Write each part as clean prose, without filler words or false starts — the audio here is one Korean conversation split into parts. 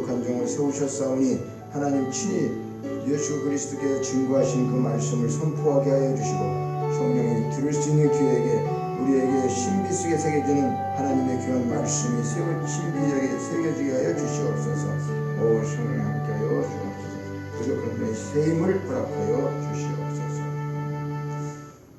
거룩한 종을 세우셨사오니 하나님 친히 예수 그리스도께서 증거하신 그 말씀을 선포하게 하여 주시고 성령이 들을 수 있는 귀에게 우리에게 신비 속에 새겨지는 하나님의 귀한 말씀이 신비하게 새겨지게 하여 주시옵소서. 오 성령님 함께하여 주옵소서. 부족한 우리의 세임을 허락하여 주시옵소서.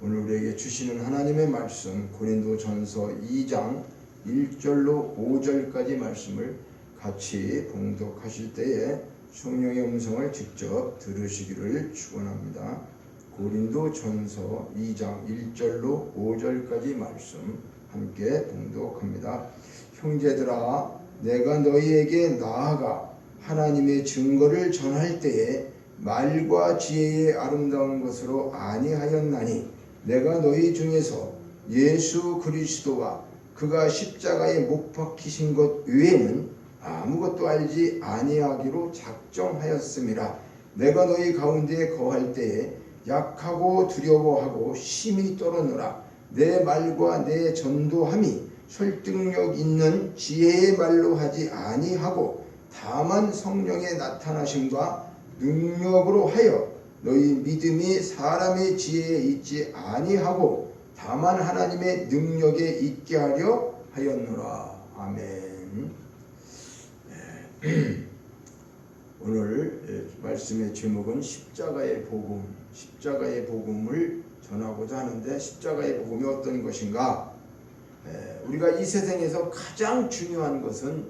오늘 우리에게 주시는 하나님의 말씀 고린도전서 2장 1절로 5절까지 말씀을 같이 봉독하실 때에 성령의 음성을 직접 들으시기를 축원합니다. 고린도전서 2장 1절로 5절까지 말씀 함께 봉독합니다. 형제들아, 내가 너희에게 나아가 하나님의 증거를 전할 때에 말과 지혜의 아름다운 것으로 아니하였나니 내가 너희 중에서 예수 그리스도와 그가 십자가에 못 박히신 것 외에는 아무것도 알지 아니하기로 작정하였음이라. 내가 너희 가운데 거할 때에 약하고 두려워하고 심히 떨어노라. 내 말과 내 전도함이 설득력 있는 지혜의 말로 하지 아니하고 다만 성령의 나타나심과 능력으로 하여 너희 믿음이 사람의 지혜에 있지 아니하고 다만 하나님의 능력에 있게 하려 하였노라. 아멘. 오늘 말씀의 제목은 십자가의 복음, 십자가의 복음을 전하고자 하는데 십자가의 복음이 어떤 것인가? 우리가 이 세상에서 가장 중요한 것은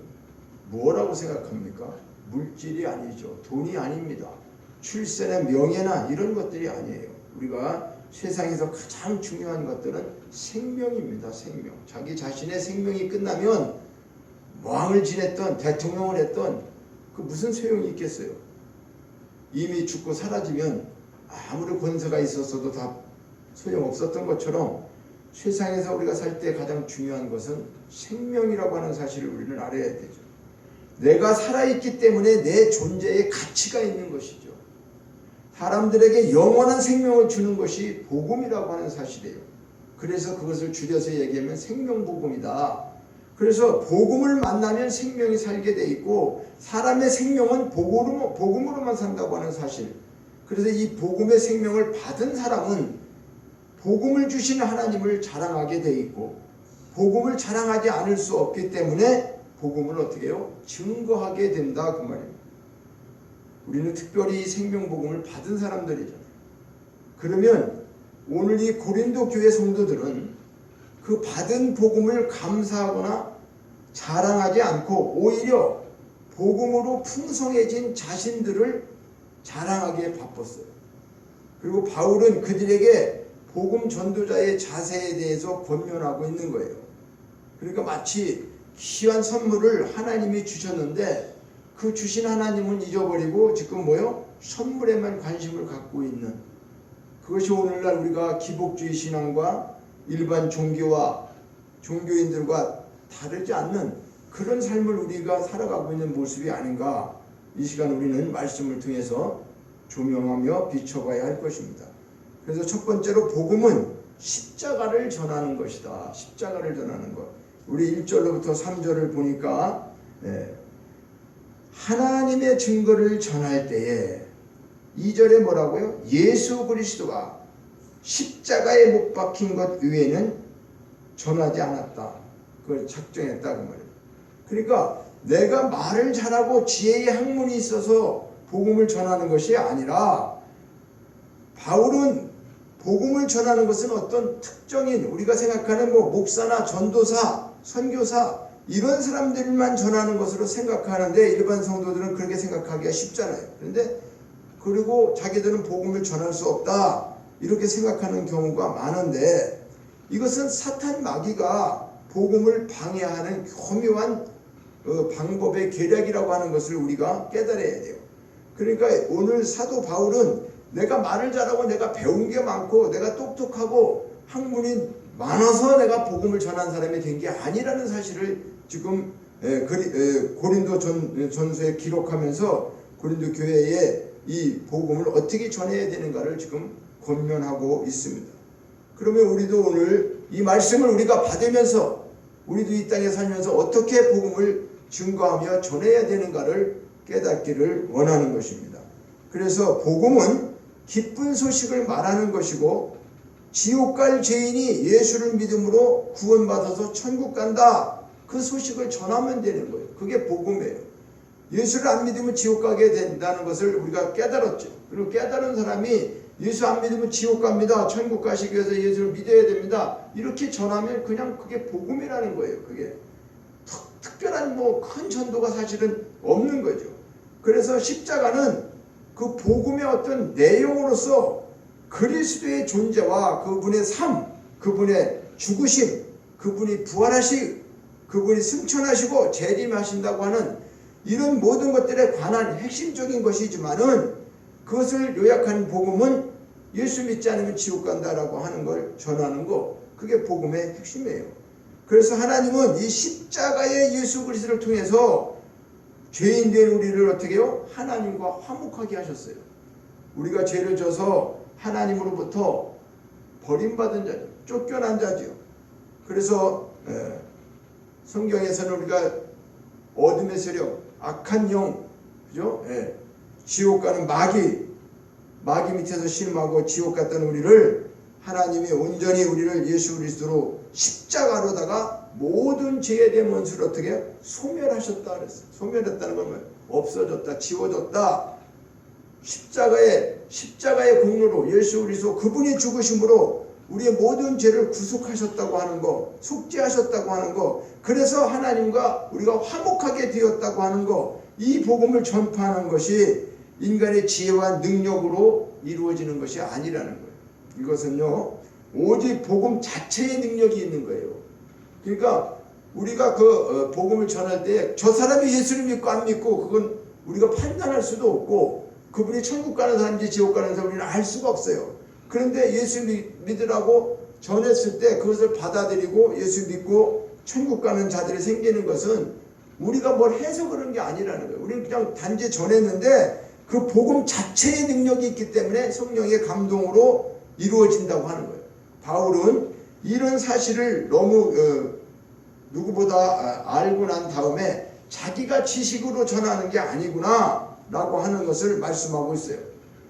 뭐라고 생각합니까? 물질이 아니죠. 돈이 아닙니다. 출세나 명예나 이런 것들이 아니에요. 우리가 세상에서 가장 중요한 것들은 생명입니다. 생명. 자기 자신의 생명이 끝나면 왕을 지냈던 대통령을 했던 그 무슨 소용이 있겠어요? 이미 죽고 사라지면 아무리 권세가 있었어도 다 소용없었던 것처럼 세상에서 우리가 살 때 가장 중요한 것은 생명이라고 하는 사실을 우리는 알아야 되죠. 내가 살아있기 때문에 내 존재에 가치가 있는 것이죠. 사람들에게 영원한 생명을 주는 것이 복음이라고 하는 사실이에요. 그래서 그것을 줄여서 얘기하면 생명복음이다. 그래서 복음을 만나면 생명이 살게 돼 있고 사람의 생명은 복음으로만 산다고 하는 사실. 그래서 이 복음의 생명을 받은 사람은 복음을 주시는 하나님을 자랑하게 돼 있고 복음을 자랑하지 않을 수 없기 때문에 복음을 어떻게 해요? 증거하게 된다 그 말입니다. 우리는 특별히 생명복음을 받은 사람들이잖아요. 그러면 오늘 이 고린도 교회 성도들은 그 받은 복음을 감사하거나 자랑하지 않고 오히려 복음으로 풍성해진 자신들을 자랑하기에 바빴어요. 그리고 바울은 그들에게 복음 전도자의 자세에 대해서 권면하고 있는 거예요. 그러니까 마치 귀한 선물을 하나님이 주셨는데 그 주신 하나님은 잊어버리고 지금 뭐요? 선물에만 관심을 갖고 있는, 그것이 오늘날 우리가 기복주의 신앙과 일반 종교와 종교인들과 다르지 않는 그런 삶을 우리가 살아가고 있는 모습이 아닌가. 이 시간 우리는 말씀을 통해서 조명하며 비춰봐야 할 것입니다. 그래서 첫 번째로 복음은 십자가를 전하는 것이다. 십자가를 전하는 것. 우리 1절로부터 3절을 보니까 하나님의 증거를 전할 때에 2절에 뭐라고요? 예수 그리스도가 십자가에 못 박힌 것 외에는 전하지 않았다. 그걸 작정했다 그 말이에요. 그러니까 내가 말을 잘하고 지혜의 학문이 있어서 복음을 전하는 것이 아니라 바울은 복음을 전하는 것은 어떤 특정인 우리가 생각하는 목사나 전도사, 선교사 이런 사람들만 전하는 것으로 생각하는데 일반 성도들은 그렇게 생각하기가 쉽잖아요. 그런데 그리고 자기들은 복음을 전할 수 없다 이렇게 생각하는 경우가 많은데 이것은 사탄 마귀가 복음을 방해하는 교묘한 방법의 계략이라고 하는 것을 우리가 깨달아야 돼요. 그러니까 오늘 사도 바울은 내가 말을 잘하고 내가 배운 게 많고 내가 똑똑하고 학문이 많아서 내가 복음을 전한 사람이 된 게 아니라는 사실을 지금 고린도 전서에 기록하면서 고린도 교회에 이 복음을 어떻게 전해야 되는가를 지금 권면하고 있습니다. 그러면 우리도 오늘 이 말씀을 우리가 받으면서 우리도 이 땅에 살면서 어떻게 복음을 증거하며 전해야 되는가를 깨닫기를 원하는 것입니다. 그래서 복음은 기쁜 소식을 말하는 것이고 지옥 갈 죄인이 예수를 믿음으로 구원받아서 천국 간다. 그 소식을 전하면 되는 거예요. 그게 복음이에요. 예수를 안 믿으면 지옥 가게 된다는 것을 우리가 깨달았죠. 그리고 깨달은 사람이 예수 안 믿으면 지옥 갑니다. 천국 가시기 위해서 예수를 믿어야 됩니다. 이렇게 전하면 그냥 그게 복음이라는 거예요. 그게 특별한 뭐 큰 전도가 사실은 없는 거죠. 그래서 십자가는 그 복음의 어떤 내용으로서 그리스도의 존재와 그분의 삶, 그분의 죽으심, 그분이 부활하시, 그분이 승천하시고 재림하신다고 하는 이런 모든 것들에 관한 핵심적인 것이지만은 그것을 요약한 복음은 예수 믿지 않으면 지옥 간다라고 하는 걸 전하는 거, 그게 복음의 핵심이에요. 그래서 하나님은 이 십자가의 예수 그리스도를 통해서 죄인 된 우리를 어떻게 해요? 하나님과 화목하게 하셨어요. 우리가 죄를 져서 하나님으로부터 버림받은 자죠. 쫓겨난 자죠. 그래서 성경에서는 우리가 어둠의 세력, 악한 영, 그죠? 지옥 가는 마귀 밑에서 신음하고 지옥 갔던 우리를 하나님이 온전히 우리를 예수 그리스도로 십자가로다가 모든 죄에 대한 원수를 어떻게 해요? 소멸하셨다 그랬어요. 소멸했다는 건 뭐예요? 없어졌다, 지워졌다. 십자가의 공로로 예수 그리스도 그분이 죽으심으로 우리의 모든 죄를 구속하셨다고 하는 거, 속죄하셨다고 하는 거, 그래서 하나님과 우리가 화목하게 되었다고 하는 거, 이 복음을 전파하는 것이 인간의 지혜와 능력으로 이루어지는 것이 아니라는 거예요. 이것은요, 오직 복음 자체의 능력이 있는 거예요. 그러니까 우리가 그 복음을 전할 때 저 사람이 예수를 믿고 안 믿고 그건 우리가 판단할 수도 없고, 그분이 천국 가는 사람인지 지옥 가는 사람인지 알 수가 없어요. 그런데 예수 믿으라고 전했을 때 그것을 받아들이고 예수 믿고 천국 가는 자들이 생기는 것은 우리가 뭘 해서 그런 게 아니라는 거예요. 우리는 그냥 단지 전했는데 그 복음 자체의 능력이 있기 때문에 성령의 감동으로 이루어진다고 하는 거예요. 바울은 이런 사실을 너무 누구보다 알고 난 다음에 자기가 지식으로 전하는 게 아니구나 라고 하는 것을 말씀하고 있어요.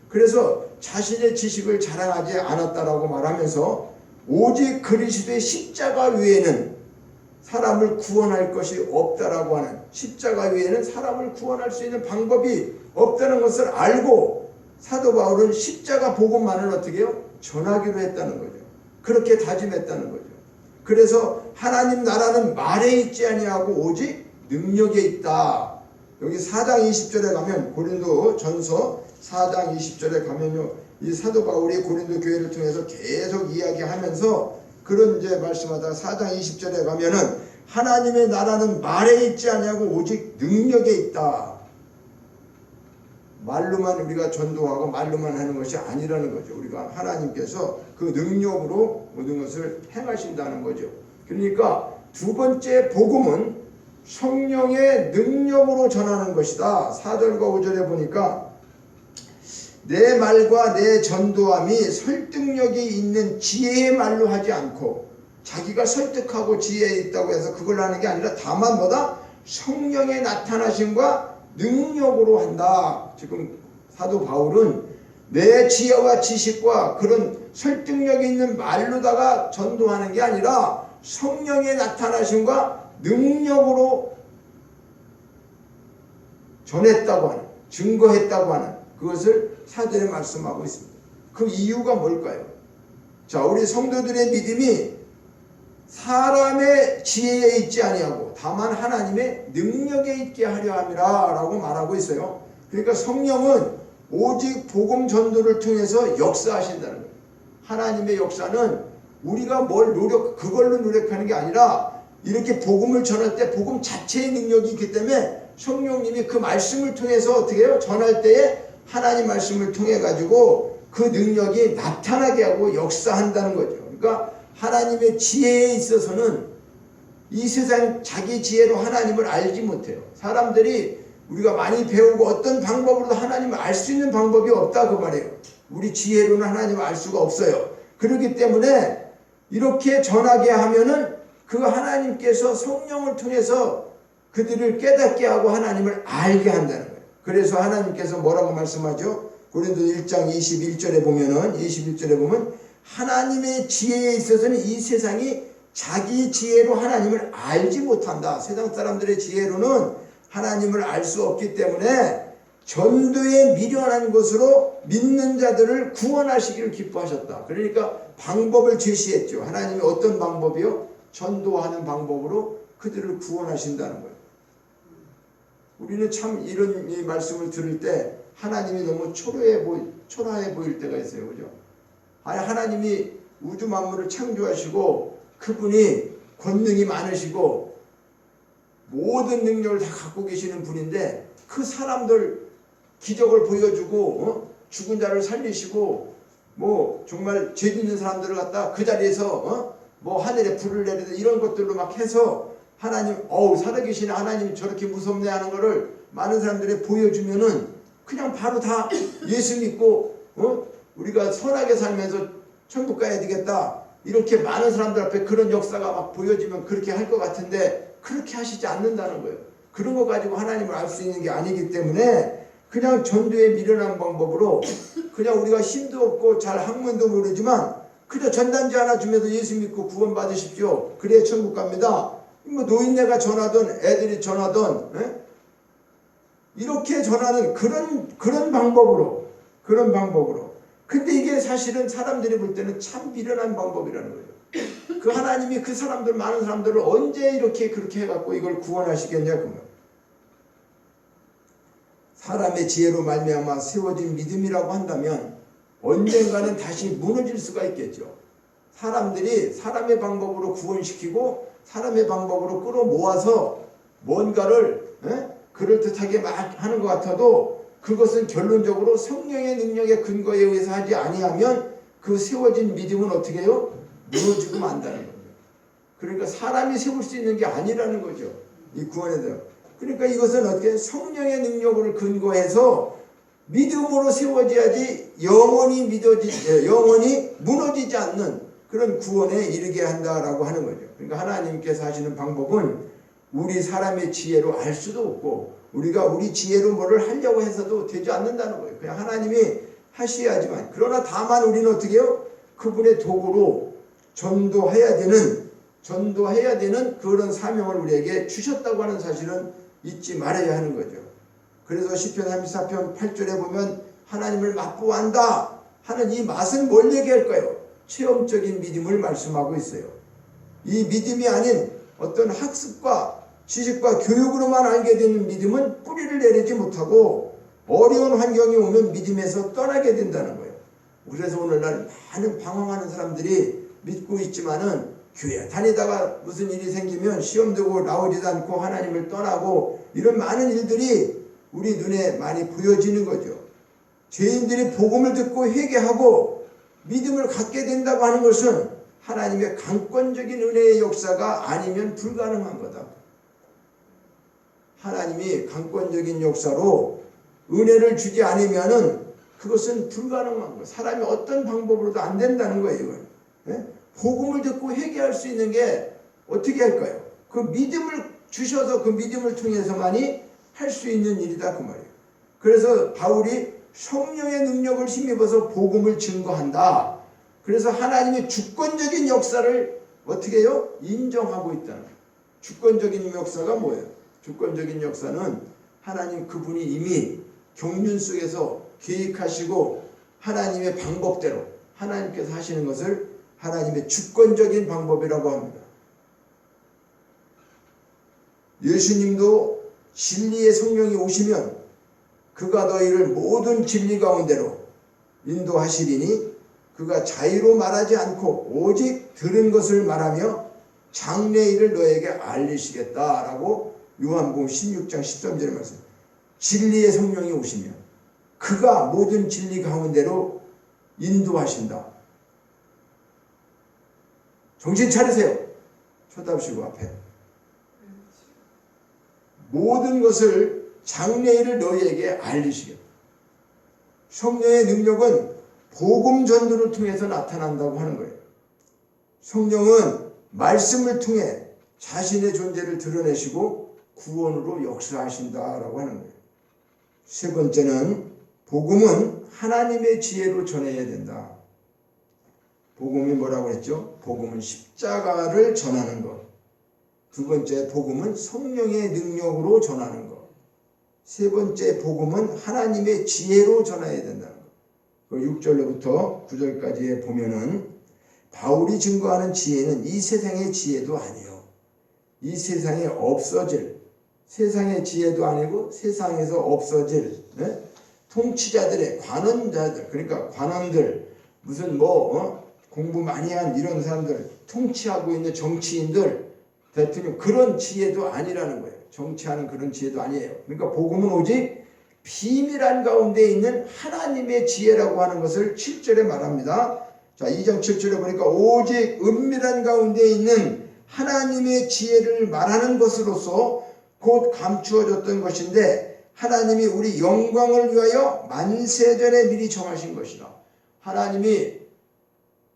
그래서 자신의 지식을 자랑하지 않았다라고 말하면서 오직 그리스도의 십자가 외에는 사람을 구원할 것이 없다라고 하는, 십자가 외에는 사람을 구원할 수 있는 방법이 없다는 것을 알고 사도 바울은 십자가 복음만을 어떻게 해요? 전하기로 했다는 거죠. 그렇게 다짐했다는 거죠. 그래서 하나님 나라는 말에 있지 아니하고 오직 능력에 있다. 여기 4장 20절에 가면, 고린도 전서 4장 20절에 가면요, 이 사도 바울이 고린도 교회를 통해서 계속 이야기하면서 그런 이제 말씀하다가 4장 20절에 가면은 하나님의 나라는 말에 있지 아니하고 오직 능력에 있다. 말로만 우리가 전도하고 말로만 하는 것이 아니라는 거죠. 우리가 하나님께서 그 능력으로 모든 것을 행하신다는 거죠. 그러니까 두 번째 복음은 성령의 능력으로 전하는 것이다. 4절과 5절에 보니까 내 말과 내 전도함이 설득력이 있는 지혜의 말로 하지 않고, 자기가 설득하고 지혜에 있다고 해서 그걸 하는 게 아니라 다만 뭐다? 성령의 나타나심과 능력으로 한다. 지금 사도 바울은 내 지혜와 지식과 그런 설득력이 있는 말로다가 전도하는 게 아니라 성령의 나타나심과 능력으로 전했다고 하는, 증거했다고 하는 그것을 4절에 말씀하고 있습니다. 그 이유가 뭘까요? 자, 우리 성도들의 믿음이 사람의 지혜에 있지 아니하고 다만 하나님의 능력에 있게 하려 함이라 라고 말하고 있어요. 그러니까 성령은 오직 복음 전도를 통해서 역사하신다는 거예요. 하나님의 역사는 우리가 그걸로 노력하는 게 아니라 이렇게 복음을 전할 때 복음 자체의 능력이 있기 때문에 성령님이 그 말씀을 통해서 어떻게 해요? 전할 때에 하나님 말씀을 통해 가지고 그 능력이 나타나게 하고 역사한다는 거죠. 그러니까 하나님의 지혜에 있어서는 이 세상 자기 지혜로 하나님을 알지 못해요. 사람들이 우리가 많이 배우고 어떤 방법으로도 하나님을 알 수 있는 방법이 없다 그 말이에요. 우리 지혜로는 하나님을 알 수가 없어요. 그렇기 때문에 이렇게 전하게 하면은 그 하나님께서 성령을 통해서 그들을 깨닫게 하고 하나님을 알게 한다는 거예요. 그래서 하나님께서 뭐라고 말씀하죠? 고린도서 1장 21절에 보면 하나님의 지혜에 있어서는 이 세상이 자기 지혜로 하나님을 알지 못한다. 세상 사람들의 지혜로는 하나님을 알 수 없기 때문에 전도에 미련한 것으로 믿는 자들을 구원하시기를 기뻐하셨다. 그러니까 방법을 제시했죠. 하나님이 어떤 방법이요? 전도하는 방법으로 그들을 구원하신다는 거예요. 우리는 참 이런 이 말씀을 들을 때 하나님이 너무 초라해 보일 때가 있어요. 그죠? 아니, 하나님이 우주 만물을 창조하시고 그분이 권능이 많으시고 모든 능력을 다 갖고 계시는 분인데 그 사람들 기적을 보여주고 죽은 자를 살리시고 뭐 정말 죄 짓는 사람들을 갖다 그 자리에서 뭐 하늘에 불을 내리든 이런 것들로 막 해서 하나님 살아계신 하나님 저렇게 무섭네 하는 거를 많은 사람들이 보여주면은 그냥 바로 다 예수 믿고 우리가 선하게 살면서 천국 가야 되겠다 이렇게 많은 사람들 앞에 그런 역사가 막 보여지면 그렇게 할 것 같은데 그렇게 하시지 않는다는 거예요. 그런 거 가지고 하나님을 알 수 있는 게 아니기 때문에 그냥 전도에 미련한 방법으로 그냥 우리가 힘도 없고 잘 학문도 모르지만 그저 전단지 하나 주면서 예수 믿고 구원 받으십시오. 그래야 천국 갑니다. 뭐 노인네가 전하던 애들이 전하던 이렇게 전하는 그런 방법으로 근데 이게 사실은 사람들이 볼 때는 참 미련한 방법이라는 거예요. 그 하나님이 그 사람들 많은 사람들을 언제 이렇게 그렇게 해갖고 이걸 구원하시겠냐 그 말. 사람의 지혜로 말미암아 세워진 믿음이라고 한다면 언젠가는 다시 무너질 수가 있겠죠. 사람들이 사람의 방법으로 구원시키고 사람의 방법으로 끌어모아서 뭔가를 그럴듯하게 막 하는 것 같아도 그것은 결론적으로 성령의 능력의 근거에 의해서 하지 아니하면 그 세워진 믿음은 어떻게 해요? 무너지고 만다는 거죠. 그러니까 사람이 세울 수 있는 게 아니라는 거죠. 이 구원에 대한. 그러니까 이것은 어떻게 성령의 능력을 근거해서 믿음으로 세워져야지 영원히 무너지지 않는 그런 구원에 이르게 한다라고 하는 거죠. 그러니까 하나님께서 하시는 방법은 우리 사람의 지혜로 알 수도 없고 우리가 우리 지혜로 뭐를 하려고 해서도 되지 않는다는 거예요. 그냥 하나님이 하셔야지만. 그러나 다만 우리는 어떻게 해요? 그분의 도구로 전도해야 되는 그런 사명을 우리에게 주셨다고 하는 사실은 잊지 말아야 하는 거죠. 그래서 시편 34편 8절에 보면 하나님을 맛보한다 하는 이 맛은 뭘 얘기할까요? 체험적인 믿음을 말씀하고 있어요. 이 믿음이 아닌 어떤 학습과 지식과 교육으로만 알게 되는 믿음은 뿌리를 내리지 못하고 어려운 환경이 오면 믿음에서 떠나게 된다는 거예요. 그래서 오늘날 많은 방황하는 사람들이 믿고 있지만은 교회 다니다가 무슨 일이 생기면 시험 들고 나오지도 않고 하나님을 떠나고 이런 많은 일들이 우리 눈에 많이 보여지는 거죠. 죄인들이 복음을 듣고 회개하고 믿음을 갖게 된다고 하는 것은 하나님의 강권적인 은혜의 역사가 아니면 불가능한 거다. 하나님이 강권적인 역사로 은혜를 주지 않으면은 그것은 불가능한 거예요. 사람이 어떤 방법으로도 안 된다는 거예요. 이건. 복음을 듣고 회개할 수 있는 게 어떻게 할까요? 그 믿음을 주셔서 그 믿음을 통해서만이 할 수 있는 일이다 그 말이에요. 그래서 바울이 성령의 능력을 힘입어서 복음을 증거한다. 그래서 하나님의 주권적인 역사를 어떻게 해요? 인정하고 있다는 거예요. 주권적인 역사가 뭐예요? 주권적인 역사는 하나님 그분이 이미 경륜 속에서 계획하시고 하나님의 방법대로 하나님께서 하시는 것을 하나님의 주권적인 방법이라고 합니다. 예수님도 진리의 성령이 오시면 그가 너희를 모든 진리 가운데로 인도하시리니 그가 자의로 말하지 않고 오직 들은 것을 말하며 장래일을 너에게 알리시겠다라고 요한복음 16장 13절에 말씀. 진리의 성령이 오시면 그가 모든 진리 가운데로 인도하신다. 정신 차리세요. 쳐다보시고 앞에. 모든 것을 장래일을 너희에게 알리시겠다. 성령의 능력은 복음 전도를 통해서 나타난다고 하는 거예요. 성령은 말씀을 통해 자신의 존재를 드러내시고 구원으로 역사하신다라고 하는 거예요. 세 번째는 복음은 하나님의 지혜로 전해야 된다. 복음이 뭐라고 했죠? 복음은 십자가를 전하는 것. 두 번째 복음은 성령의 능력으로 전하는 것. 세 번째 복음은 하나님의 지혜로 전해야 된다는 것. 6절로부터 9절까지에 보면은 바울이 증거하는 지혜는 이 세상의 지혜도 아니에요. 이 세상에 없어질, 세상의 지혜도 아니고 세상에서 없어질 통치자들의 관원자들, 그러니까 관원들, 무슨 공부 많이 한 이런 사람들, 통치하고 있는 정치인들, 대통령, 그런 지혜도 아니라는 거예요. 정치하는 그런 지혜도 아니에요. 그러니까 복음은 오직 비밀한 가운데 있는 하나님의 지혜라고 하는 것을 7절에 말합니다. 자, 2장 7절에 보니까 오직 은밀한 가운데 있는 하나님의 지혜를 말하는 것으로서 곧 감추어졌던 것인데 하나님이 우리 영광을 위하여 만세전에 미리 정하신 것이다. 하나님이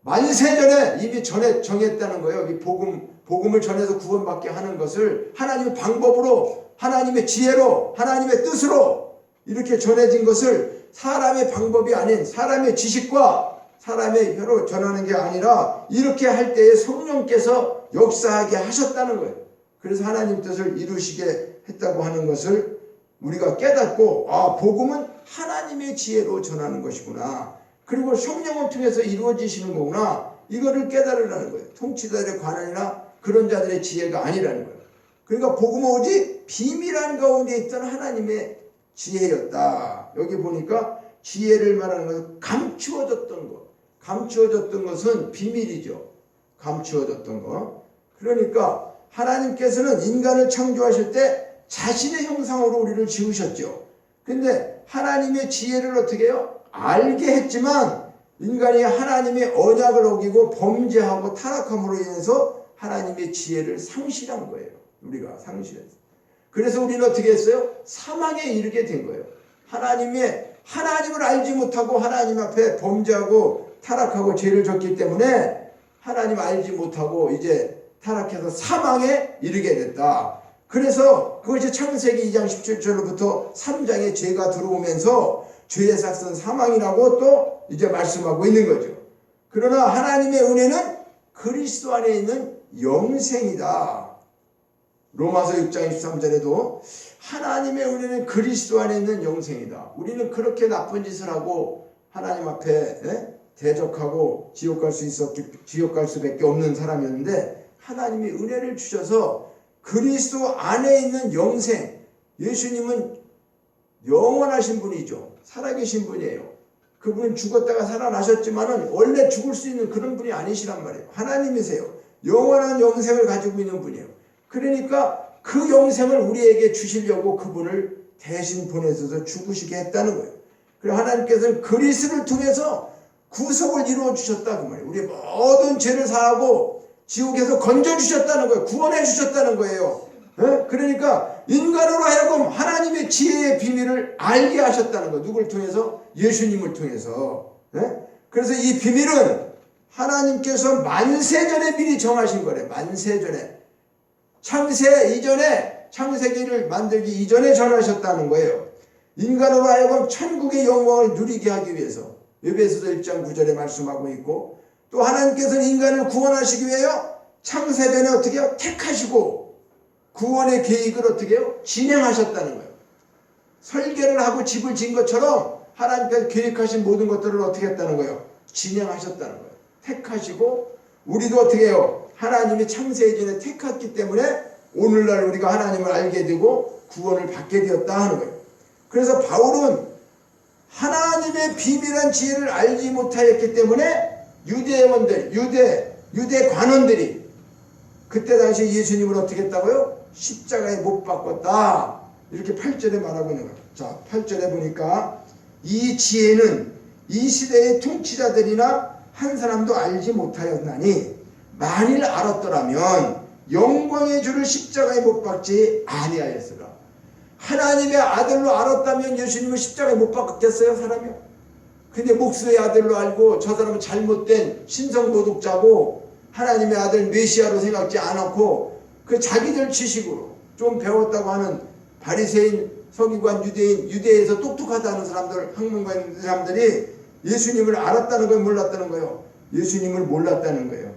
만세전에 이미 정했다는 거예요. 이 복음을 전해서 구원받게 하는 것을 하나님의 방법으로, 하나님의 지혜로, 하나님의 뜻으로 이렇게 전해진 것을 사람의 방법이 아닌 사람의 지식과 사람의 혀로 전하는 게 아니라 이렇게 할 때에 성령께서 역사하게 하셨다는 거예요. 그래서 하나님 뜻을 이루시게 했다고 하는 것을 우리가 깨닫고, 복음은 하나님의 지혜로 전하는 것이구나. 그리고 성령을 통해서 이루어지시는 거구나. 이거를 깨달으라는 거예요. 통치자들의 관원이나 그런 자들의 지혜가 아니라는 거예요. 그러니까 복음은 오직 비밀한 가운데 있던 하나님의 지혜였다. 여기 보니까 지혜를 말하는 것은 감추어졌던 것. 감추어졌던 것은 비밀이죠. 감추어졌던 것. 그러니까 하나님께서는 인간을 창조하실 때 자신의 형상으로 우리를 지으셨죠. 근데 하나님의 지혜를 어떻게 해요? 알게 했지만 인간이 하나님의 언약을 어기고 범죄하고 타락함으로 인해서 하나님의 지혜를 상실한 거예요. 우리가 상실했어요. 그래서 우리는 어떻게 했어요? 사망에 이르게 된 거예요. 하나님을 알지 못하고 하나님 앞에 범죄하고 타락하고 죄를 졌기 때문에 하나님 알지 못하고 이제 타락해서 사망에 이르게 됐다. 그래서 그것이 창세기 2장 17절로부터 3장에 죄가 들어오면서 죄의 삭은 사망이라고 또 이제 말씀하고 있는 거죠. 그러나 하나님의 은혜는 그리스도 안에 있는 영생이다. 로마서 6장 23절에도 하나님의 은혜는 그리스도 안에 있는 영생이다. 우리는 그렇게 나쁜 짓을 하고 하나님 앞에 대적하고 지옥 갈 수밖에 없는 사람이었는데 하나님이 은혜를 주셔서 그리스도 안에 있는 영생, 예수님은 영원하신 분이죠. 살아계신 분이에요. 그분은 죽었다가 살아나셨지만은 원래 죽을 수 있는 그런 분이 아니시란 말이에요. 하나님이세요. 영원한 영생을 가지고 있는 분이에요. 그러니까 그 영생을 우리에게 주시려고 그분을 대신 보내셔서 죽으시게 했다는 거예요. 그리고 하나님께서는 그리스도를 통해서 구속을 이루어 주셨다 그 말이에요. 우리 모든 죄를 사하고 지옥에서 건져 주셨다는 거예요. 구원해 주셨다는 거예요. 그러니까 인간으로 하여금 하나님의 지혜의 비밀을 알게 하셨다는 거예요. 누굴 통해서? 예수님을 통해서. 그래서 이 비밀은 하나님께서 만세전에 미리 정하신 거래요. 만세전에. 창세 이전에, 창세기를 만들기 이전에 전하셨다는 거예요. 인간으로 하여금 천국의 영광을 누리게 하기 위해서. 에베소서 1장 9절에 말씀하고 있고, 또 하나님께서는 인간을 구원하시기 위하여 창세전에 어떻게 해요? 택하시고 구원의 계획을 어떻게 해요? 진행하셨다는 거예요. 설계를 하고 집을 지은 것처럼 하나님께서 계획하신 모든 것들을 어떻게 했다는 거예요? 진행하셨다는 거예요. 택하시고 우리도 어떻게 해요? 하나님이 창세 이전에 택했기 때문에 오늘날 우리가 하나님을 알게 되고 구원을 받게 되었다 하는 거예요. 그래서 바울은 하나님의 비밀한 지혜를 알지 못하였기 때문에 유대원들, 유대 관원들이 그때 당시 예수님을 어떻게 했다고요? 십자가에 못 박았다. 이렇게 8절에 말하고 있는 거예요. 자, 8절에 보니까 이 지혜는 이 시대의 통치자들이나 한 사람도 알지 못하였나니 만일 알았더라면 영광의 주를 십자가에 못 박지 아니하였으라. 하나님의 아들로 알았다면 예수님을 십자가에 못 박았겠어요, 사람이요? 근데 목수의 아들로 알고 저 사람은 잘못된 신성도둑자고 하나님의 아들 메시아로 생각지 않았고 그 자기들 지식으로 좀 배웠다고 하는 바리새인, 서기관, 유대인, 유대에서 똑똑하다는 사람들, 학문가 있는 사람들이 예수님을 알았다는 거예요, 몰랐다는 거예요? 예수님을 몰랐다는 거예요.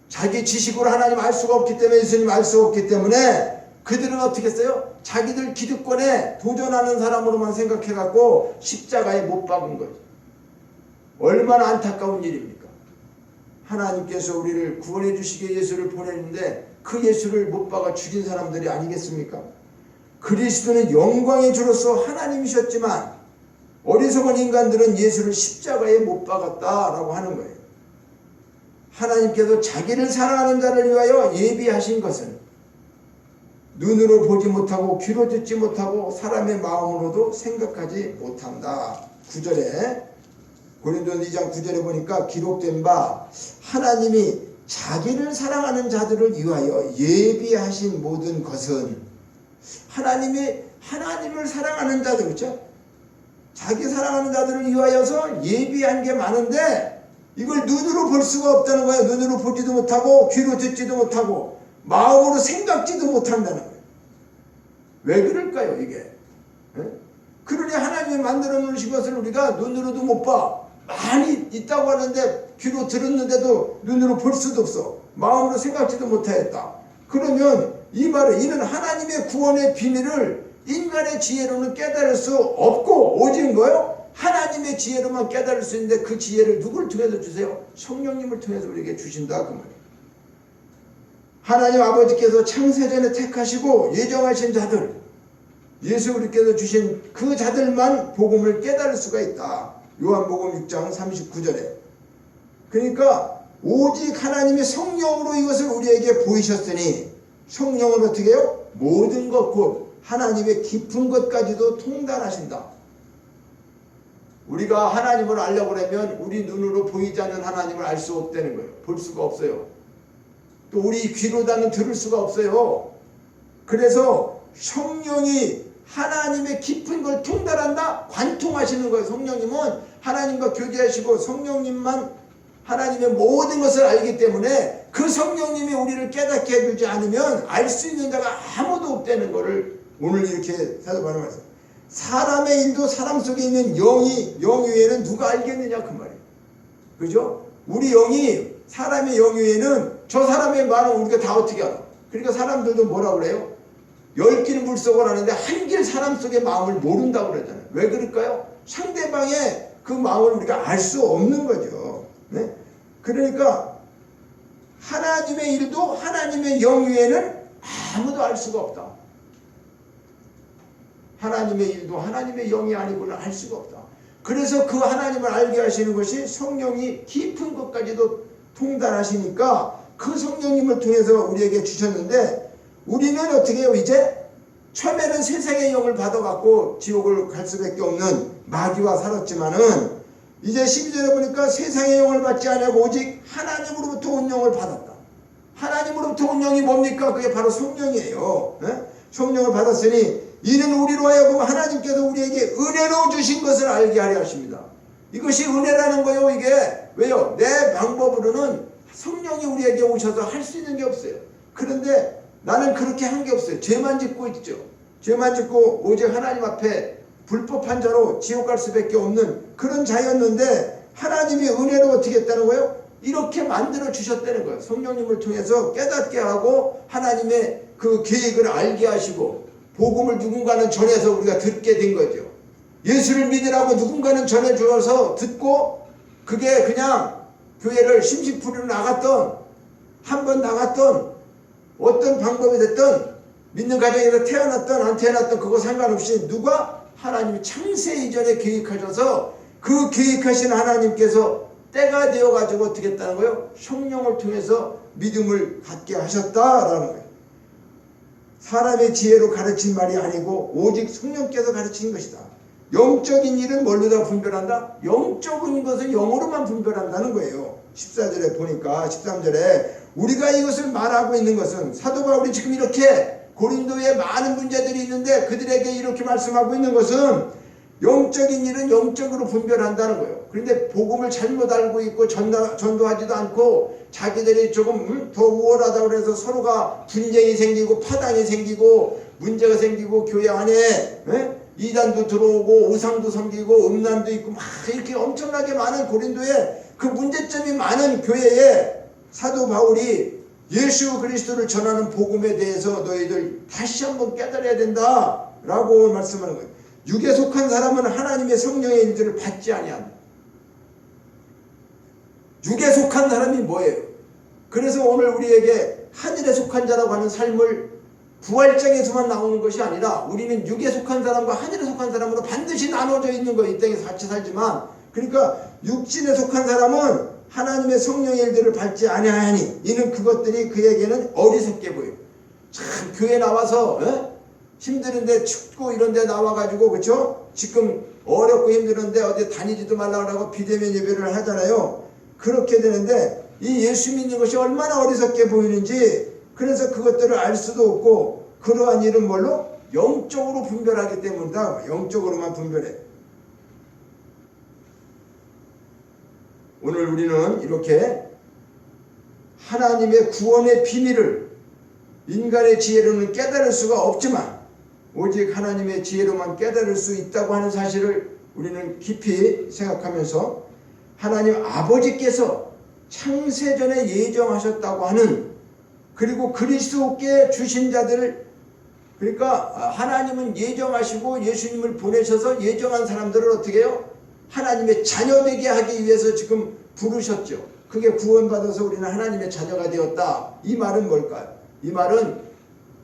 자기 지식으로 하나님 알 수가 없기 때문에, 예수님 알 수가 없기 때문에 그들은 어떻게 했어요? 자기들 기득권에 도전하는 사람으로만 생각해갖고 십자가에 못 박은 거죠. 얼마나 안타까운 일입니까? 하나님께서 우리를 구원해 주시기에 예수를 보냈는데 그 예수를 못 박아 죽인 사람들이 아니겠습니까? 그리스도는 영광의 주로서 하나님이셨지만 어리석은 인간들은 예수를 십자가에 못 박았다라고 하는 거예요. 하나님께서 자기를 사랑하는 자를 위하여 예비하신 것은 눈으로 보지 못하고 귀로 듣지 못하고 사람의 마음으로도 생각하지 못한다. 9절에 고린도서 2장 9절에 보니까 기록된 바 하나님이 자기를 사랑하는 자들을 위하여 예비하신 모든 것은 하나님이 하나님을 사랑하는 자들, 그렇죠? 자기 사랑하는 자들을 위하여서 예비한 게 많은데 이걸 눈으로 볼 수가 없다는 거예요. 눈으로 보지도 못하고 귀로 듣지도 못하고 마음으로 생각지도 못한다는 거예요. 왜 그럴까요 이게? 그러니 하나님이 만들어 놓으신 것을 우리가 눈으로도 못 봐. 많이 있다고 하는데 귀로 들었는데도 눈으로 볼 수도 없어. 마음으로 생각지도 못하였다. 그러면 이 말은 이는 하나님의 구원의 비밀을 인간의 지혜로는 깨달을 수 없고 오직 뭐요? 하나님의 지혜로만 깨달을 수 있는데 그 지혜를 누굴 통해서 주세요? 성령님을 통해서 우리에게 주신다 그 말이에요. 하나님 아버지께서 창세전에 택하시고 예정하신 자들, 예수 그리스도께서 주신 그 자들만 복음을 깨달을 수가 있다. 요한복음 6장 39절에. 그러니까 오직 하나님의 성령으로 이것을 우리에게 보이셨으니 성령은 어떻게 해요? 모든 것 곧 하나님의 깊은 것까지도 통달하신다. 우리가 하나님을 알려고 하면 우리 눈으로 보이지 않는 하나님을 알 수 없다는 거예요. 볼 수가 없어요. 또 우리 귀로다는 들을 수가 없어요. 그래서 성령이 하나님의 깊은 걸 통달한다? 관통하시는 거예요. 성령님은 하나님과 교제하시고 성령님만 하나님의 모든 것을 알기 때문에 그 성령님이 우리를 깨닫게 해주지 않으면 알 수 있는 자가 아무도 없다는 것을 오늘 이렇게 사도바울은 말했어요. 사람의 일도 사람 속에 있는 영 외에는 누가 알겠느냐 그 말이에요. 그죠? 우리 영이 사람의 영 외에는 저 사람의 말은 우리가 다 어떻게 알아? 그러니까 사람들도 뭐라고 그래요? 10길 물속을 하는데 한 길 사람 속의 마음을 모른다고 그러잖아요. 왜 그럴까요? 상대방의 그 마음을 우리가 알 수 없는 거죠. 네? 그러니까 하나님의 일도 하나님의 영 외에는 아무도 알 수가 없다. 하나님의 일도 하나님의 영이 아니고는 알 수가 없다. 그래서 그 하나님을 알게 하시는 것이 성령이 깊은 것까지도 통달하시니까 그 성령님을 통해서 우리에게 주셨는데 우리는 어떻게 해요? 이제 처음에는 세상의 영을 받아갖고 지옥을 갈 수밖에 없는 마귀와 살았지만은 이제 12절에 보니까 세상의 영을 받지 않고 오직 하나님으로부터 온 영을 받았다. 하나님으로부터 온 영이 뭡니까? 그게 바로 성령이에요. 성령을 받았으니 이는 우리로 하여금 하나님께서 우리에게 은혜로 주신 것을 알게 하려 하십니다. 이것이 은혜라는 거예요. 이게 왜요? 내 방법으로는 성령이 우리에게 오셔서 할 수 있는 게 없어요. 그런데 나는 그렇게 한 게 없어요. 죄만 짓고 있죠. 죄만 짓고 오직 하나님 앞에 불법한 자로 지옥 갈 수밖에 없는 그런 자였는데 하나님이 은혜로 어떻게 했다는 거예요? 이렇게 만들어 주셨다는 거예요. 성령님을 통해서 깨닫게 하고 하나님의 그 계획을 알게 하시고 복음을 누군가는 전해서 우리가 듣게 된 거죠. 예수를 믿으라고 누군가는 전해주어서 듣고 그게 그냥 교회를 심심풀이로 나갔던 한 번 나갔던 어떤 방법이 됐든 믿는 가정에서 태어났던 안 태어났던 그거 상관없이 누가 하나님이 창세 이전에 계획하셔서 그 계획하신 하나님께서 때가 되어가지고 어떻게 했다는 거예요? 성령을 통해서 믿음을 갖게 하셨다라는 거예요. 사람의 지혜로 가르친 말이 아니고 오직 성령께서 가르친 것이다. 영적인 일은 뭘로 다 분별한다? 영적인 것은 영으로만 분별한다는 거예요. 14절에 보니까 13절에 우리가 이것을 말하고 있는 것은 사도 바울이 지금 이렇게 고린도에 많은 문제들이 있는데 그들에게 이렇게 말씀하고 있는 것은 영적인 일은 영적으로 분별한다는 거예요. 그런데 복음을 잘못 알고 있고 전도하지도 않고 자기들이 조금 더 우월하다고 해서 서로가 분쟁이 생기고 파당이 생기고 문제가 생기고 교회 안에 이단도 들어오고 우상도 섬기고 음란도 있고 막 이렇게 엄청나게 많은 고린도에 그 문제점이 많은 교회에 사도 바울이 예수 그리스도를 전하는 복음에 대해서 너희들 다시 한번 깨달아야 된다라고 말씀하는 거예요. 육에 속한 사람은 하나님의 성령의 일들을 받지 아니한다. 육에 속한 사람이 뭐예요? 그래서 오늘 우리에게 하늘에 속한 자라고 하는 삶을 부활장에서만 나오는 것이 아니라 우리는 육에 속한 사람과 하늘에 속한 사람으로 반드시 나눠져 있는 거예요. 이 땅에서 같이 살지만, 그러니까 육신에 속한 사람은 하나님의 성령의 일들을 받지 아니하니 이는 그것들이 그에게는 어리석게 보여요. 참 교회 나와서 힘드는데 춥고 이런데 나와가지고 그렇죠? 지금 어렵고 힘드는데 어디 다니지도 말라고 하고 비대면 예배를 하잖아요. 그렇게 되는데 이 예수 믿는 것이 얼마나 어리석게 보이는지, 그래서 그것들을 알 수도 없고, 그러한 일은 뭘로? 영적으로 분별하기 때문이다. 영적으로만 분별해. 오늘 우리는 이렇게 하나님의 구원의 비밀을 인간의 지혜로는 깨달을 수가 없지만 오직 하나님의 지혜로만 깨달을 수 있다고 하는 사실을 우리는 깊이 생각하면서, 하나님 아버지께서 창세전에 예정하셨다고 하는, 그리고 그리스도께 주신 자들을, 그러니까 하나님은 예정하시고 예수님을 보내셔서 예정한 사람들을 어떻게 해요? 하나님의 자녀되게 하기 위해서 지금 부르셨죠. 그게 구원받아서 우리는 하나님의 자녀가 되었다. 이 말은 뭘까요? 이 말은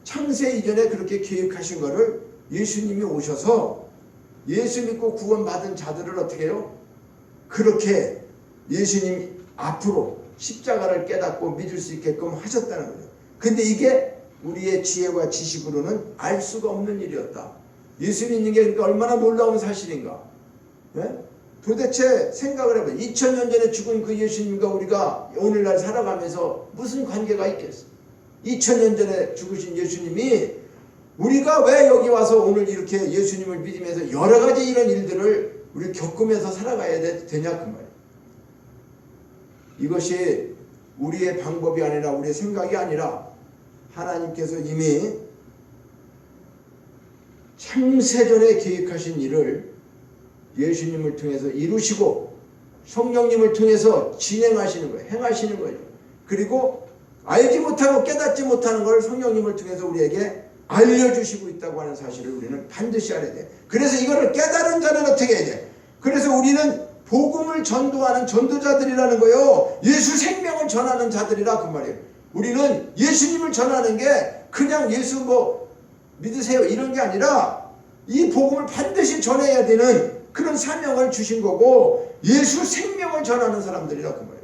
창세 이전에 그렇게 계획하신 것을 예수님이 오셔서 예수 믿고 구원받은 자들을 어떻게 해요? 그렇게 예수님 앞으로 십자가를 깨닫고 믿을 수 있게끔 하셨다는 거죠. 근데 이게 우리의 지혜와 지식으로는 알 수가 없는 일이었다. 예수 믿는 게 그러니까 얼마나 놀라운 사실인가. 도대체 생각을 해봐요. 2000년 전에 죽은 그 예수님과 우리가 오늘날 살아가면서 무슨 관계가 있겠어? 2000년 전에 죽으신 예수님이 우리가 왜 여기 와서 오늘 이렇게 예수님을 믿으면서 여러 가지 이런 일들을 우리 겪으면서 살아가야 되냐 그 말이에요. 이것이 우리의 방법이 아니라 우리의 생각이 아니라 하나님께서 이미 창세전에 계획하신 일을 예수님을 통해서 이루시고 성령님을 통해서 진행하시는 거예요. 행하시는 거예요. 그리고 알지 못하고 깨닫지 못하는 걸 성령님을 통해서 우리에게 알려주시고 있다고 하는 사실을 우리는 반드시 알아야 돼. 그래서 이거를 깨달은 자는 어떻게 해야 돼? 그래서 우리는 복음을 전도하는 전도자들이라는 거예요. 예수 생명을 전하는 자들이라 그 말이에요. 우리는 예수님을 전하는 게 그냥 예수 믿으세요 이런 게 아니라 이 복음을 반드시 전해야 되는 그런 사명을 주신 거고, 예수 생명을 전하는 사람들이라 그 말이에요.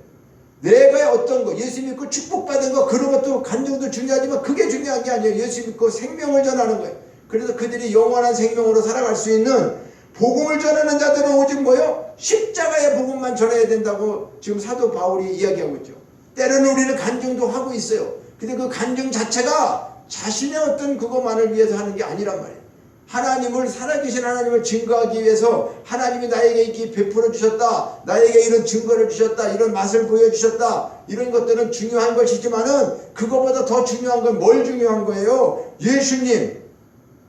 내가 어떤 거 예수 믿고 축복받은 거 그런 것도 간증도 중요하지만 그게 중요한 게 아니에요. 예수 믿고 생명을 전하는 거예요. 그래서 그들이 영원한 생명으로 살아갈 수 있는 복음을 전하는 자들은 오직 뭐요? 십자가의 복음만 전해야 된다고 지금 사도 바울이 이야기하고 있죠. 때로는 우리는 간증도 하고 있어요. 근데 그 간증 자체가 자신의 어떤 그것만을 위해서 하는 게 아니란 말이에요. 하나님을, 살아계신 하나님을 증거하기 위해서 하나님이 나에게 이렇게 베풀어 주셨다, 나에게 이런 증거를 주셨다, 이런 맛을 보여주셨다, 이런 것들은 중요한 것이지만은 그것보다 더 중요한 건 뭘 중요한 거예요?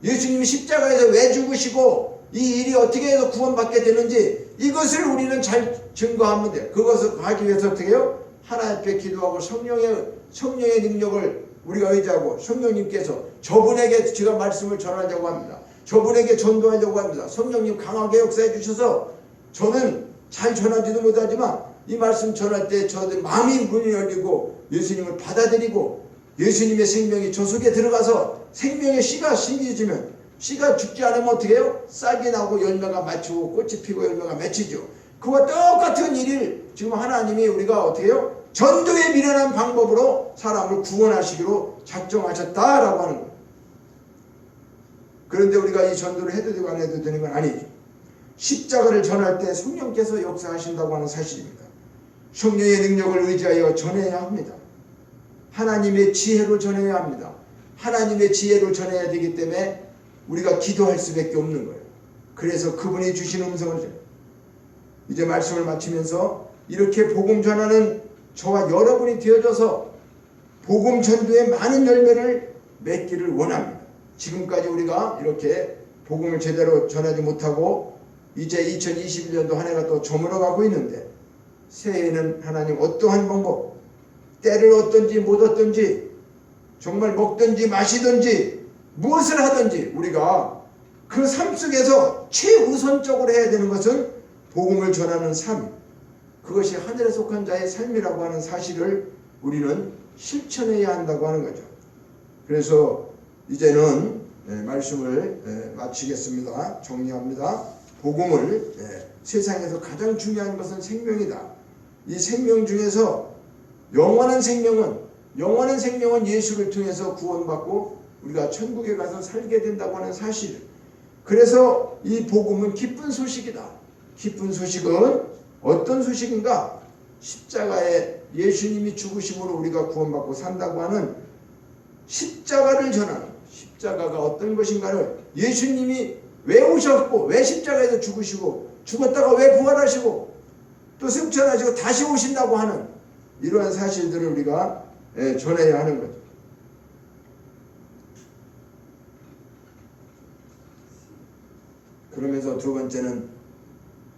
예수님이 십자가에서 왜 죽으시고 이 일이 어떻게 해서 구원받게 되는지 이것을 우리는 잘 증거하면 돼요. 그것을 하기 위해서 어떻게 해요? 하나님 앞에 기도하고 성령의 능력을 우리가 의지하고, 성령님께서 저분에게 제가 말씀을 전하려고 합니다. 저분에게 전도하려고 합니다. 성령님 강하게 역사해 주셔서 저는 잘 전하지도 못하지만 이 말씀 전할 때 저들 마음이 문이 열리고 예수님을 받아들이고 예수님의 생명이 저 속에 들어가서 생명의 씨가 심겨지면, 씨가 죽지 않으면 어떻게 해요? 싹이 나고 열매가 맺히고 꽃이 피고 열매가 맺히죠. 그와 똑같은 일을 지금 하나님이 우리가 어떻게 해요? 전도에 미련한 방법으로 사람을 구원하시기로 작정하셨다라고 하는 거예요. 그런데 우리가 이 전도를 해도 되고 안 해도 되는 건 아니죠. 십자가를 전할 때 성령께서 역사하신다고 하는 사실입니다. 성령의 능력을 의지하여 전해야 합니다. 하나님의 지혜로 전해야 합니다. 하나님의 지혜로 전해야 되기 때문에 우리가 기도할 수밖에 없는 거예요. 그래서 그분이 주신 음성을 이제 말씀을 마치면서 이렇게 복음 전하는 저와 여러분이 되어져서 복음 전도의 많은 열매를 맺기를 원합니다. 지금까지 우리가 이렇게 복음을 제대로 전하지 못하고 이제 2021년도 한 해가 또 저물어가고 있는데 새해에는 하나님 어떠한 방법, 때를 얻든지 못 얻든지 정말 먹든지 마시든지 무엇을 하든지 우리가 그 삶 속에서 최우선적으로 해야 되는 것은 복음을 전하는 삶, 그것이 하늘에 속한 자의 삶이라고 하는 사실을 우리는 실천해야 한다고 하는 거죠. 그래서 이제는 말씀을 마치겠습니다. 정리합니다. 복음을 세상에서 가장 중요한 것은 생명이다. 이 생명 중에서 영원한 생명은 예수를 통해서 구원받고 우리가 천국에 가서 살게 된다고 하는 사실. 그래서 이 복음은 기쁜 소식이다. 기쁜 소식은 어떤 소식인가? 십자가에 예수님이 죽으심으로 우리가 구원받고 산다고 하는 십자가를 전하는, 십자가가 어떤 것인가를 예수님이 왜 오셨고 왜 십자가에서 죽으시고 죽었다가 왜 부활하시고 또 승천하시고 다시 오신다고 하는 이러한 사실들을 우리가 전해야 하는 거죠. 그러면서 두 번째는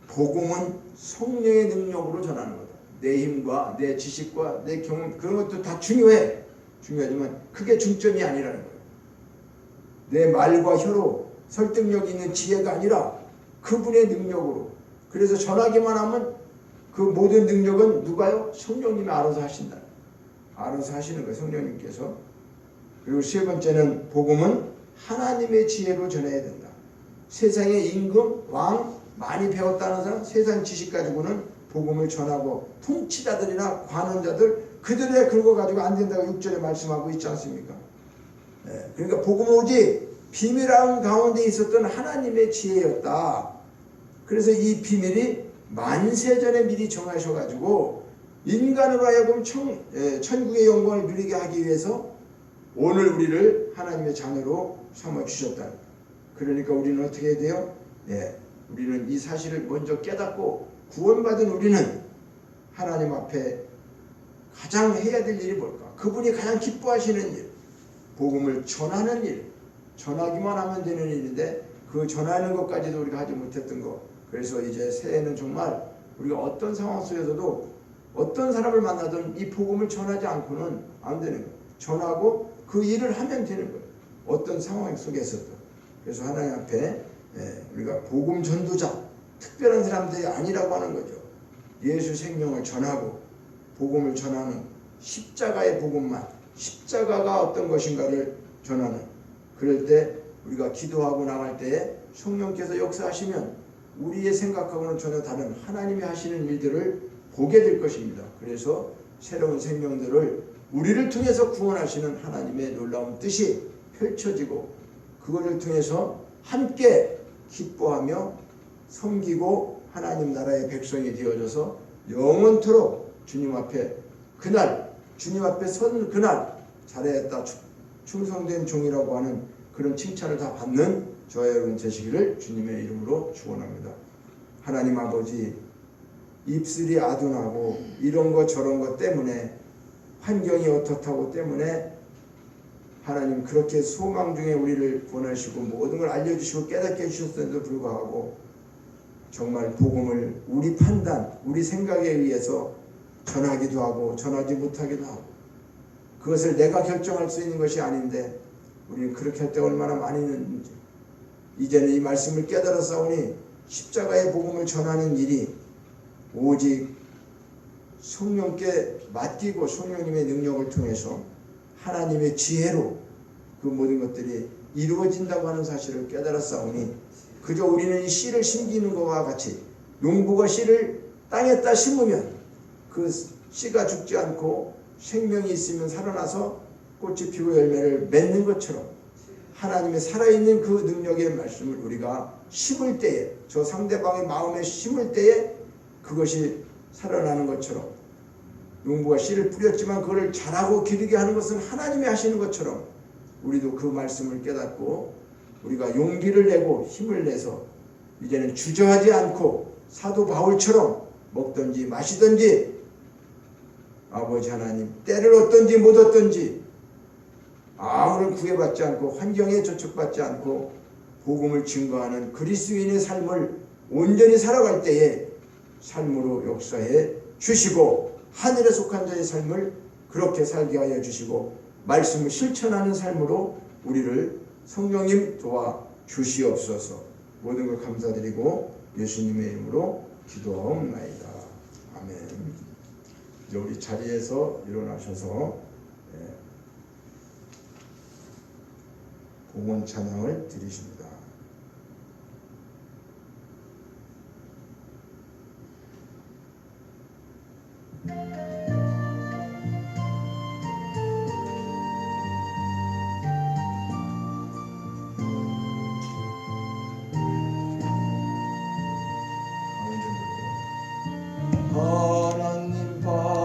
복음은 성령의 능력으로 전하는 거다. 내 힘과 내 지식과 내 경험 그런 것도 다 중요해. 중요하지만 그게 중점이 아니라는 거예요. 내 말과 혀로 설득력 있는 지혜가 아니라 그분의 능력으로. 그래서 전하기만 하면 그 모든 능력은 누가요? 성령님이 알아서 하신다. 알아서 하시는 거예요. 성령님께서. 그리고 세 번째는 복음은 하나님의 지혜로 전해야 된다. 세상의 임금, 왕, 많이 배웠다는 사람, 세상 지식 가지고는 복음을 전하고 통치자들이나 관원자들 그들의 그거 가지고 안 된다고 6절에 말씀하고 있지 않습니까? 그러니까 복음은 오직 비밀함 가운데 있었던 하나님의 지혜였다. 그래서 이 비밀이 만세전에 미리 정하셔가지고 인간으로 하여금 천국의 영광을 누리게 하기 위해서 오늘 우리를 하나님의 자녀로 삼아주셨다. 그러니까 우리는 어떻게 해야 돼요? 우리는 이 사실을 먼저 깨닫고 구원받은 우리는 하나님 앞에 가장 해야 될 일이 뭘까? 그분이 가장 기뻐하시는 일, 복음을 전하는 일, 전하기만 하면 되는 일인데 그 전하는 것까지도 우리가 하지 못했던 것. 그래서 이제 새해는 정말 우리가 어떤 상황 속에서도 어떤 사람을 만나든 이 복음을 전하지 않고는 안 되는 거예요. 전하고 그 일을 하면 되는 거예요. 어떤 상황 속에서도. 그래서 하나님 앞에 우리가 복음 전도자, 특별한 사람들이 아니라고 하는 거죠. 예수 생명을 전하고 복음을 전하는 십자가의 복음만, 십자가가 어떤 것인가를 전하는. 그럴 때 우리가 기도하고 나갈 때 성령께서 역사하시면 우리의 생각하고는 전혀 다른 하나님이 하시는 일들을 보게 될 것입니다. 그래서 새로운 생명들을 우리를 통해서 구원하시는 하나님의 놀라운 뜻이 펼쳐지고 그것을 통해서 함께 기뻐하며 섬기고 하나님 나라의 백성이 되어져서 영원토록 주님 앞에 그날 주님 앞에 선 그날 잘했다 충성된 종이라고 하는 그런 칭찬을 다 받는 저와 여러분 되시기를 주님의 이름으로 축원합니다. 하나님 아버지, 입술이 아둔하고 이런 것 저런 것 때문에 환경이 어떻다고 때문에 하나님 그렇게 소망 중에 우리를 보내시고 모든 걸 알려주시고 깨닫게 해주셨음에도 불구하고 정말 복음을 우리 판단, 우리 생각에 의해서 전하기도 하고 전하지 못하기도 하고 그것을 내가 결정할 수 있는 것이 아닌데 우리는 그렇게 할 때 얼마나 많이 있는지 이제는 이 말씀을 깨달았사오니 십자가의 복음을 전하는 일이 오직 성령께 맡기고 성령님의 능력을 통해서 하나님의 지혜로 그 모든 것들이 이루어진다고 하는 사실을 깨달았사오니 그저 우리는 이 씨를 심기는 것과 같이 농부가 씨를 땅에다 심으면 그 씨가 죽지 않고 생명이 있으면 살아나서 꽃이 피고 열매를 맺는 것처럼 하나님의 살아있는 그 능력의 말씀을 우리가 심을 때에 저 상대방의 마음에 심을 때에 그것이 살아나는 것처럼 농부가 씨를 뿌렸지만 그걸 자라고 기르게 하는 것은 하나님이 하시는 것처럼 우리도 그 말씀을 깨닫고 우리가 용기를 내고 힘을 내서 이제는 주저하지 않고 사도 바울처럼 먹든지 마시든지 아버지 하나님 때를 얻든지 못 얻든지 아무런 구애받지 않고 환경에 저촉받지 않고 복음을 증거하는 그리스도인의 삶을 온전히 살아갈 때에 삶으로 역사해 주시고 하늘에 속한 자의 삶을 그렇게 살게 하여 주시고 말씀을 실천하는 삶으로 우리를 성령님 도와 주시옵소서. 모든 걸 감사드리고 예수님의 이름으로 기도하옵나이다. 아멘. 이제 우리 자리에서 일어나셔서 공원 찬양을 드리십니다.